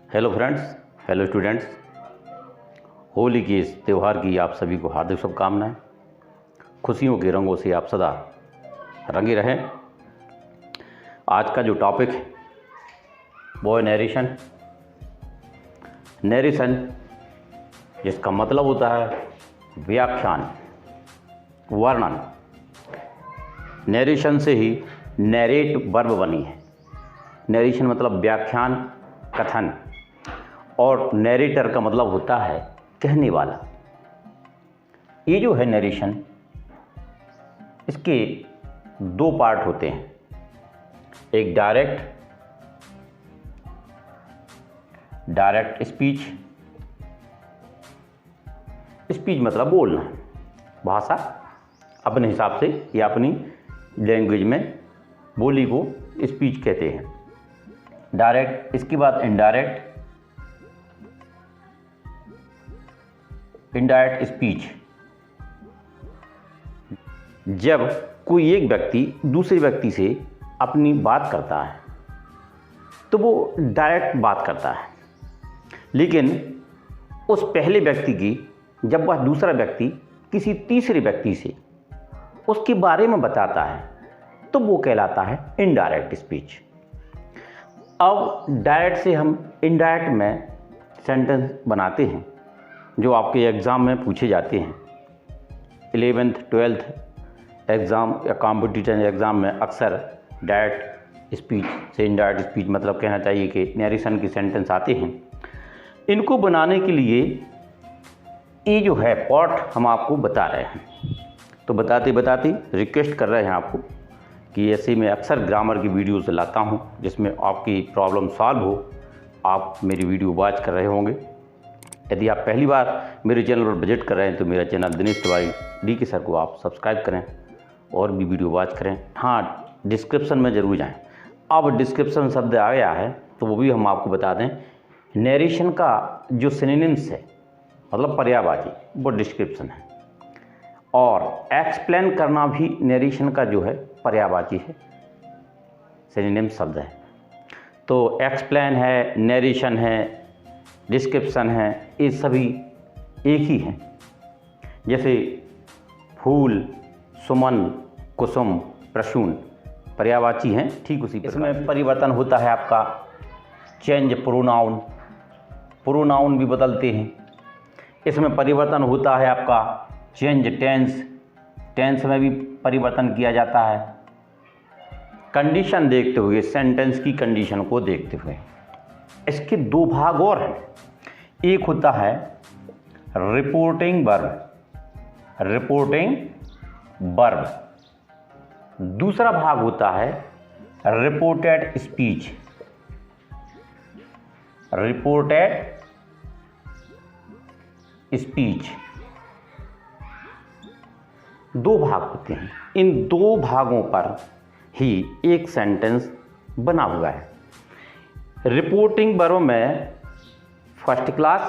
Hello friends, hello students, Holi के इस त्यौहार की आप सभी को हार्दिक शुभकामनाएं। खुशियों के रंगों से आप सदा रंगे रहें। आज का जो टॉपिक है वो है नरेशन। नरेशन जिसका मतलब होता है व्याख्यान, वर्णन। नरेशन से ही नरेट वर्ब बनी है। नरेशन मतलब व्याख्यान, कथन, और नरेटर का मतलब होता है कहने वाला। ये जो है नरेशन, इसके दो पार्ट होते हैं। एक डायरेक्ट स्पीच। स्पीच मतलब बोलना, भाषा अपने हिसाब से या अपनी लैंग्वेज में बोली को स्पीच कहते हैं। डायरेक्ट। इसके बाद इनडायरेक्ट स्पीच। जब कोई एक व्यक्ति दूसरे व्यक्ति से अपनी बात करता है तो वो डायरेक्ट बात करता है, लेकिन उस पहले व्यक्ति की जब वह दूसरा व्यक्ति किसी तीसरे व्यक्ति से उसके बारे में बताता है तो वो कहलाता है इनडायरेक्ट स्पीच। अब डायरेक्ट से हम इनडायरेक्ट में सेंटेंस बनाते हैं जो आपके एग्ज़ाम में पूछे जाते हैं। 11th 12th एग्ज़ाम या कॉम्पिटिटिव एग्ज़ाम में अक्सर डायरेक्ट स्पीच से इनडायरेक्ट स्पीच मतलब कहना चाहिए कि नरेशन के सेंटेंस आते हैं। इनको बनाने के लिए ये जो है पार्ट हम आपको बता रहे हैं। तो बताते बताते रिक्वेस्ट कर रहे हैं आपको कि ऐसे मैं अक्सर ग्रामर की वीडियोस लाता हूं जिसमें आपकी प्रॉब्लम सॉल्व हो। आप मेरी वीडियो वॉच कर रहे होंगे। यदि आप पहली बार मेरे चैनल पर विजिट कर रहे हैं तो मेरा channel Dinesh Tiwari DK sir को आप सब्सक्राइब करें और भी वीडियो वॉच करें। हाँ, डिस्क्रिप्शन में ज़रूर जाएं। अब डिस्क्रिप्शन शब्द आ गया है तो वो भी हम आपको बता दें। नरेशन का जो सिनोनिम्स है मतलब पर्यायवाची, वो डिस्क्रिप्शन है, और एक्सप्लेन करना भी नरेशन का जो है पर्यायवाची है, सिनोनिम शब्द है। तो एक्सप्लेन है, नरेशन है, डिस्क्रिप्शन है, ये सभी एक ही हैं। जैसे फूल, सुमन, कुसुम, प्रसून पर्यायवाची हैं, ठीक उसी प्रकार इसमें परिवर्तन होता है आपका चेंज प्रोनाउन। प्रोनाउन भी बदलते हैं। इसमें परिवर्तन होता है आपका चेंज टेंस। टेंस में भी परिवर्तन किया जाता है कंडीशन देखते हुए, सेंटेंस की कंडीशन को देखते हुए। इसके दो भाग और हैं। एक होता है रिपोर्टिंग वर्ब, दूसरा भाग होता है रिपोर्टेड स्पीच। दो भाग होते हैं। इन दो भागों पर ही एक सेंटेंस बना हुआ है। रिपोर्टिंग वर्ब में फर्स्ट क्लास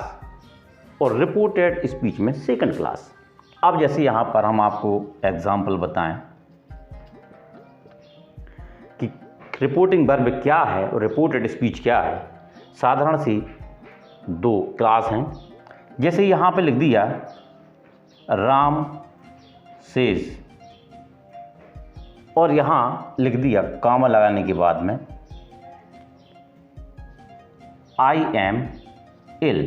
और रिपोर्टेड स्पीच में सेकंड क्लास। अब जैसे यहाँ पर हम आपको एग्जाम्पल बताएं कि रिपोर्टिंग वर्ब क्या है और रिपोर्टेड स्पीच क्या है। साधारण सी दो क्लास हैं। जैसे यहाँ पे लिख दिया राम सेज, और यहाँ लिख दिया कॉमा लगाने के बाद में आई एम इल।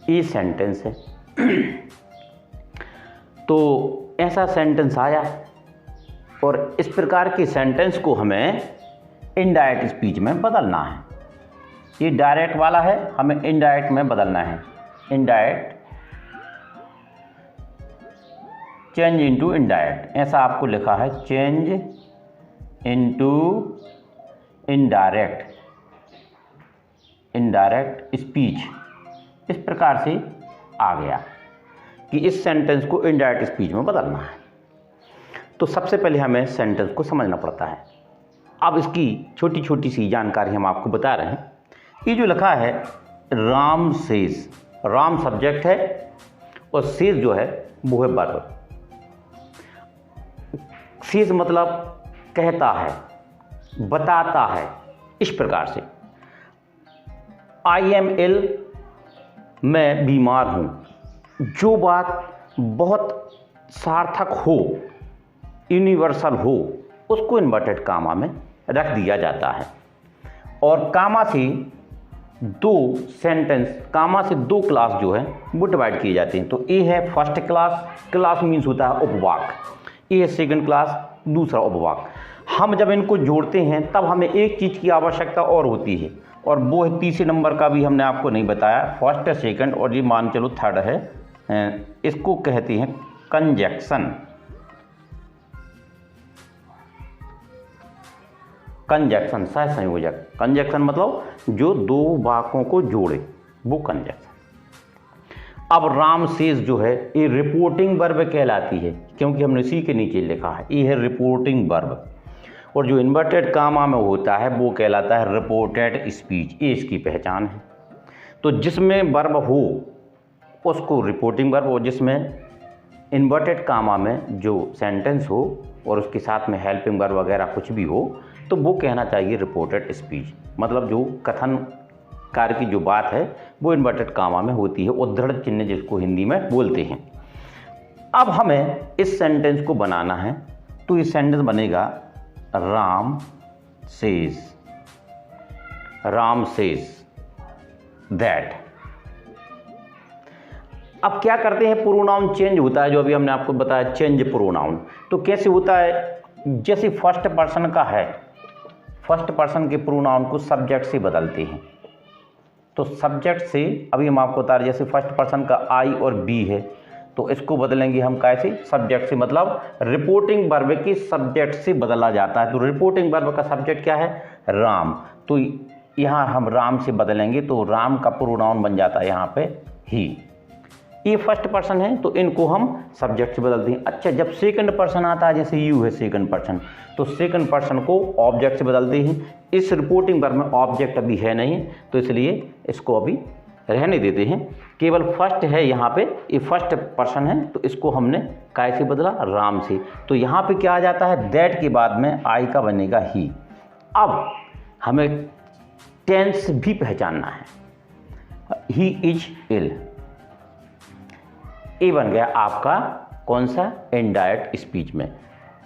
ये सेंटेंस है। तो ऐसा सेंटेंस आया, और इस प्रकार के सेंटेंस को हमें इनडायरेक्ट स्पीच में बदलना है। ये डायरेक्ट वाला है, हमें इनडायरेक्ट में बदलना है। इनडायरेक्ट चेंज इनटू इनडायरेक्ट, ऐसा आपको लिखा है, चेंज इनटू इनडायरेक्ट स्पीच। इस प्रकार से आ गया कि इस सेंटेंस को इनडायरेक्ट स्पीच में बदलना है। तो सबसे पहले हमें सेंटेंस को समझना पड़ता है। अब इसकी छोटी छोटी सी जानकारी हम आपको बता रहे हैं। ये जो लिखा है राम सेज, राम सब्जेक्ट है और सेज जो है वो है वर्ब। सेज मतलब कहता है, बताता है, इस प्रकार से आई एम इल, मैं बीमार हूँ। जो बात बहुत सार्थक हो, यूनिवर्सल हो, उसको इन्वर्टेड कामा में रख दिया जाता है। और कामा से दो सेंटेंस, कामा से दो क्लास जो है वो डिवाइड किए जाते हैं। तो ए है फर्स्ट क्लास, क्लास मीन्स होता है उपवाक, ए है सेकंड क्लास, दूसरा उपवाक। हम जब इनको जोड़ते हैं तब हमें एक चीज़ की आवश्यकता और होती है, और वो है तीसरे नंबर का भी हमने आपको नहीं बताया, फर्स्ट है सेकंड और ये मान चलो थर्ड है, इसको कहते हैं कंजक्शन। कंजक्शन सह संयोजक, कंजक्शन मतलब जो दो वाक्यों को जोड़े, वो कंजक्शन। अब राम शेष जो है ये रिपोर्टिंग वर्ब कहलाती है, क्योंकि हमने इसी के नीचे लिखा है, ये है रिपोर्टिंग वर्ब। और जो इन्वर्टेड कामा में होता है वो कहलाता है रिपोर्टेड स्पीच, ये इसकी पहचान है। तो जिसमें वर्ब हो उसको रिपोर्टिंग वर्ब, और जिसमें इन्वर्टेड कामा में जो सेंटेंस हो और उसके साथ में हेल्पिंग वर्ब वगैरह कुछ भी हो तो वो कहना चाहिए रिपोर्टेड स्पीच। मतलब जो कथन कार्य की जो बात है वो इन्वर्टेड कामा में होती है, उद्धरण चिन्ह जिसको हिंदी में बोलते हैं। अब हमें इस सेंटेंस को बनाना है, तो ये सेंटेंस बनेगा Ram says, Ram says that. अब क्या करते हैं, प्रोनाउन चेंज होता है, जो अभी हमने आपको बताया चेंज प्रोनाउन। तो कैसे होता है, जैसे फर्स्ट पर्सन का है, फर्स्ट पर्सन के प्रोनाउन को सब्जेक्ट से बदलते हैं। तो सब्जेक्ट से अभी हम आपको बता रहे, जैसे फर्स्ट पर्सन का आई और बी है तो इसको बदलेंगे हम कैसे, सब्जेक्ट से, मतलब रिपोर्टिंग वर्ब की सब्जेक्ट से बदला जाता है। तो रिपोर्टिंग वर्ब का सब्जेक्ट क्या है, राम। तो यहाँ हम राम से बदलेंगे तो राम का प्रोनाउन बन जाता है यहाँ पे ही। ये फर्स्ट पर्सन है तो इनको हम सब्जेक्ट से बदलते हैं। अच्छा, जब सेकंड पर्सन आता है, जैसे यू है सेकंड पर्सन, तो सेकंड पर्सन को ऑब्जेक्ट से बदलते हैं। इस रिपोर्टिंग वर्ब में ऑब्जेक्ट अभी है नहीं, तो इसलिए इसको अभी रहने देते हैं, केवल फर्स्ट है यहाँ पे, ये फर्स्ट पर्सन है तो इसको हमने कैसे बदला, राम से। तो यहाँ पे क्या आ जाता है, दैट के बाद में आई का बनेगा ही। अब हमें टेंस भी पहचानना है, ही इज इल, ये बन गया आपका कौन सा, इनडायरेक्ट स्पीच में।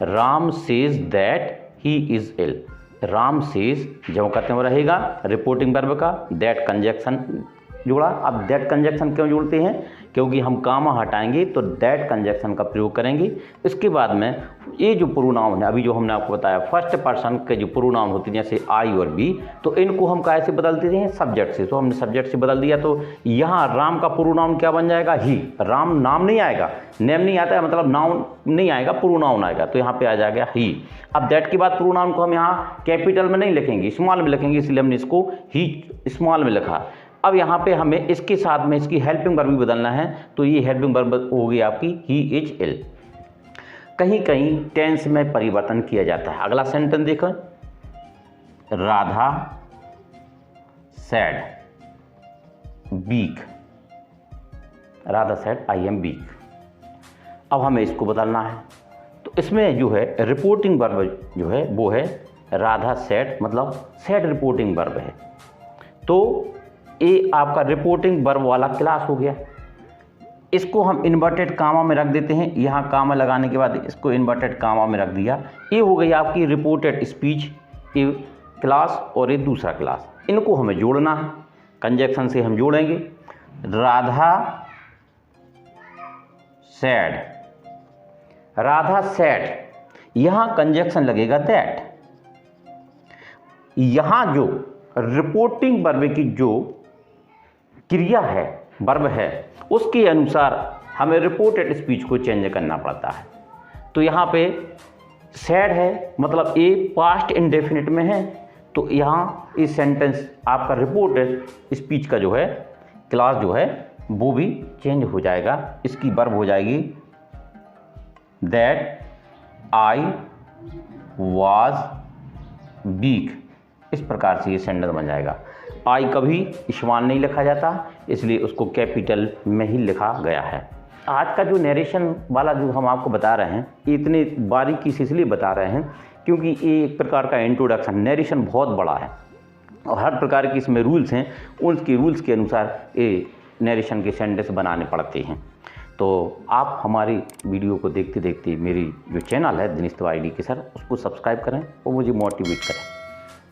Ram says that he is ill, Ram says जो कहते हैं वो रहेगा रिपोर्टिंग वर्ब का, दैट कंजक्शन जोड़ा। अब दैट कंजक्शन क्यों जोड़ते हैं, क्योंकि हम कामा हटाएंगे तो दैट कंजक्शन का प्रयोग करेंगे। इसके बाद में ये जो प्रोनाउन है, अभी जो हमने आपको बताया फर्स्ट पर्सन के जो प्रोनाउन होते हैं जैसे आई और बी, तो इनको हम कैसे बदल देते हैं, सब्जेक्ट से। तो हमने सब्जेक्ट से बदल दिया, तो यहाँ राम का प्रोनाउन क्या बन जाएगा, ही। राम नाम नहीं आएगा, नेम नहीं आता है, मतलब नाउन नहीं आएगा, प्रोनाउन आएगा, तो यहाँ पे आ जाएगा ही। अब दैट के बाद प्रोनाउन को हम यहाँ कैपिटल में नहीं लिखेंगे, स्मॉल में लिखेंगे, इसलिए हमने इसको ही स्मॉल में लिखा। अब यहाँ पे हमें इसके साथ में इसकी हेल्पिंग वर्ब भी बदलना है, तो ये हेल्पिंग वर्ब होगी आपकी ही इज इल। कहीं कहीं टेंस में परिवर्तन किया जाता है। अगला सेंटेंस देखो, Radha said weak, Radha said I am weak. अब हमें इसको बदलना है, तो इसमें जो है रिपोर्टिंग वर्ब जो है वो है राधा सैड, मतलब सैड रिपोर्टिंग वर्ब है। तो ये आपका रिपोर्टिंग वर्ब वाला क्लास हो गया। इसको हम इन्वर्टेड कामा में रख देते हैं, यहाँ कामा लगाने के बाद इसको इन्वर्टेड कामा में रख दिया। ये हो गई आपकी रिपोर्टेड स्पीच, ये क्लास और ये दूसरा क्लास। इनको हमें जोड़ना है, कंजक्शन से हम जोड़ेंगे। राधा सैड, राधा सैड, यहाँ कंजक्शन लगेगा दैट। यहाँ जो रिपोर्टिंग वर्ब की जो क्रिया है, वर्ब है, उसके अनुसार हमें रिपोर्टेड स्पीच को चेंज करना पड़ता है। तो यहाँ पे सैड है, मतलब ए पास्ट इंडेफिनिट में है, तो यहाँ इस सेंटेंस आपका रिपोर्टेड स्पीच का जो है क्लास जो है वो भी चेंज हो जाएगा। इसकी वर्ब हो जाएगी दैट आई वाज वीक। इस प्रकार से ये सेंटेंस बन जाएगा। आई कभी स्मॉल नहीं लिखा जाता, इसलिए उसको कैपिटल में ही लिखा गया है। आज का जो नरेशन वाला जो हम आपको बता रहे हैं, इतने बारीकी से इसलिए बता रहे हैं क्योंकि ये एक प्रकार का इंट्रोडक्शन, नरेशन बहुत बड़ा है, और हर प्रकार के इसमें रूल्स हैं, उनके रूल्स के अनुसार ये नरेशन के सेंटेंस बनाने पड़ते हैं। तो आप हमारी वीडियो को देखते देखते मेरी जो चैनल है दिनेश तिवारी डी के सर, उसको सब्सक्राइब करें और मुझे मोटिवेट करें,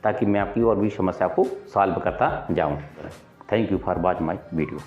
ताकि मैं आपकी और भी समस्या को सॉल्व करता जाऊँ। Thank you for watch my video.